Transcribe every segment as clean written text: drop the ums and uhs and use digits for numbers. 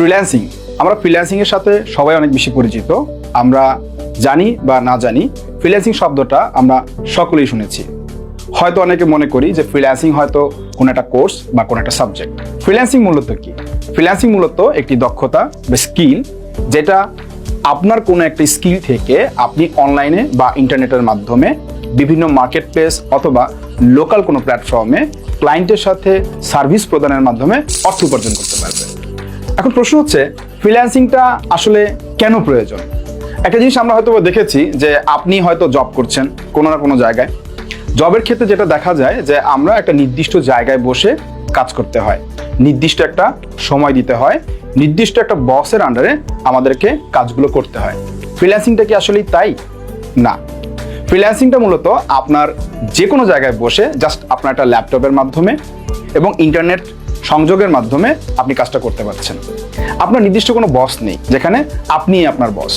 Freelancing, আমরা ফ্রিল্যান্সিংয়ের সাথে সবাই অনেক বেশি পরিচিত। আমরা জানি বা না জানি, ফ্রিল্যান্সিং শব্দটা আমরা সকলেই শুনেছি। হয়তো অনেকে মনে করি যে ফ্রিল্যান্সিং হয়তো কোনো একটা কোর্স বা কোনো একটা সাবজেক্ট। ফ্রিল্যান্সিং মূলত কি? ফ্রিল্যান্সিং মূলত একটি দক্ষতা বা স্কিল, যেটা আপনার কোনো একটা স্কিল থেকে আপনি অনলাইনে বা ইন্টারনেটের মাধ্যমে বিভিন্ন মার্কেট প্লেস অথবা লোকাল কোনো প্ল্যাটফর্মে ক্লায়েন্টের সাথে সার্ভিস প্রদানের মাধ্যমে অর্থ উপার্জন করতে পারবেন। এখন প্রশ্ন হচ্ছে, ফ্রিল্যান্সিংটা আসলে কেন প্রয়োজন? একটা জিনিস আমরা হয়তো দেখেছি যে আপনি হয়তো জব করছেন কোনো না কোনো জায়গায়। জবের ক্ষেত্রে যেটা দেখা যায় যে আমরা একটা নির্দিষ্ট জায়গায় বসে কাজ করতে হয়, নির্দিষ্ট একটা সময় দিতে হয়, নির্দিষ্ট একটা বসের আন্ডারে আমাদেরকে কাজগুলো করতে হয়। ফ্রিল্যান্সিংটা কি আসলেই তাই? না। ফ্রিল্যান্সিংটা মূলত আপনার যে কোনো জায়গায় বসে জাস্ট আপনার একটা ল্যাপটপের মাধ্যমে এবং ইন্টারনেট সংযোগের মাধ্যমে আপনি কাজটা করতে পারছেন। আপনার নির্দিষ্ট কোনো বস নেই যেখানে আপনিই আপনার বস।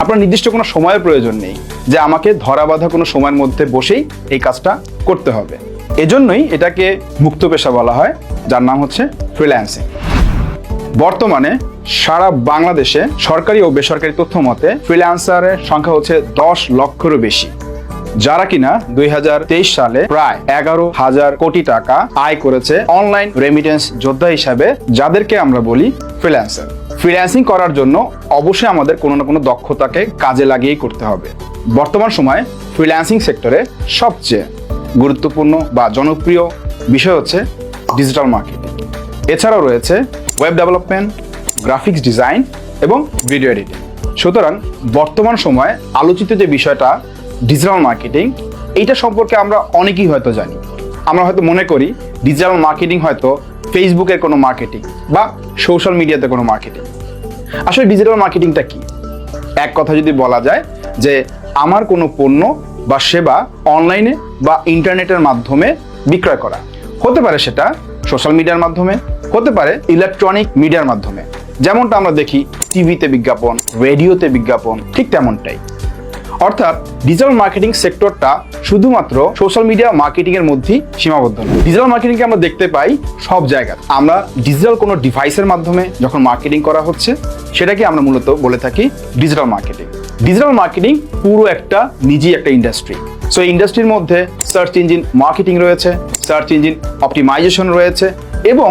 আপনার নির্দিষ্ট কোনো সময়ের প্রয়োজন নেই যে আমাকে ধরা বাঁধা কোনো সময়ের মধ্যে বসেই এই কাজটা করতে হবে। এজন্যই এটাকে মুক্ত পেশা বলা হয়, যার নাম হচ্ছে ফ্রিল্যান্সিং। বর্তমানে সারা বাংলাদেশে সরকারি ও বেসরকারি তথ্য মতে ফ্রিল্যান্সারের সংখ্যা হচ্ছে 10 লক্ষেরও বেশি, যারা কিনা 2023 সালে প্রায় 11,000 কোটি টাকা আয় করেছে অনলাইন রেমিটেন্স যোদ্ধা হিসাবে, যাদেরকে আমরা বলি ফ্রিল্যান্সার। ফ্রিল্যান্সিং করার জন্য অবশ্যই আমাদের কোনো না কোনো দক্ষতাকে কাজে লাগিয়েই করতে হবে। বর্তমান সময়ে ফ্রিল্যান্সিং সেক্টরে সবচেয়ে গুরুত্বপূর্ণ বা জনপ্রিয় বিষয় হচ্ছে ডিজিটাল মার্কেটিং। এছাড়াও রয়েছে ওয়েব ডেভেলপমেন্ট, গ্রাফিক্স ডিজাইন এবং ভিডিও এডিটিং। সুতরাং বর্তমান সময়ে আলোচিত যে বিষয়টা ডিজিটাল মার্কেটিং, এইটা সম্পর্কে আমরা অনেকেই হয়তো জানি। আমরা হয়তো মনে করি ডিজিটাল মার্কেটিং হয়তো ফেসবুকের কোনো মার্কেটিং বা সোশ্যাল মিডিয়াতে কোনো মার্কেটিং। আসলে ডিজিটাল মার্কেটিংটা কি? এক কথা যদি বলা যায় যে আমার কোনো পণ্য বা সেবা অনলাইনে বা ইন্টারনেটের মাধ্যমে বিক্রয় করা। হতে পারে সেটা সোশ্যাল মিডিয়ার মাধ্যমে, হতে পারে ইলেকট্রনিক মিডিয়ার মাধ্যমে, যেমনটা আমরা দেখি টিভিতে বিজ্ঞাপন, রেডিওতে বিজ্ঞাপন, ঠিক তেমনটাই। অর্থাৎ ডিজিটাল মার্কেটিং সেক্টরটা শুধুমাত্র সোশ্যাল মিডিয়া মার্কেটিং এর মধ্যেই সীমাবদ্ধ নয়। ডিজিটাল মার্কেটিংকে আমরা দেখতে পাই সব জায়গায়। আমরা ডিজিটাল কোনো ডিভাইসের মাধ্যমে যখন মার্কেটিং করা হচ্ছে, সেটাকে আমরা মূলত বলে থাকি ডিজিটাল মার্কেটিং। ডিজিটাল মার্কেটিং পুরো একটা নিজেই একটা ইন্ডাস্ট্রি। সো এই ইন্ডাস্ট্রির মধ্যে সার্চ ইঞ্জিন মার্কেটিং রয়েছে, সার্চ ইঞ্জিন অপটিমাইজেশন রয়েছে এবং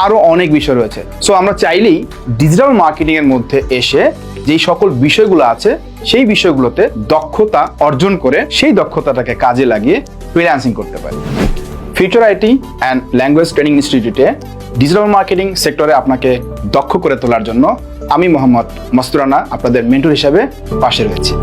আরও অনেক বিষয় রয়েছে। সো আমরা চাইলেই ডিজিটাল মার্কেটিং এর মধ্যে এসে যেই সকল বিষয়গুলো আছে সেই বিষয়গুলোতে দক্ষতা অর্জন করে সেই দক্ষতাটাকে কাজে লাগিয়ে ফ্রিল্যান্সিং করতে পারি। Future IT and language training ইনস্টিটিউটে ডিজিটাল মার্কেটিং সেক্টরে আপনাকে দক্ষ করে তোলার জন্য আমি মোহাম্মদ মাসুদ রানা আপনাদের মেন্টর হিসাবে পাশে রয়েছি।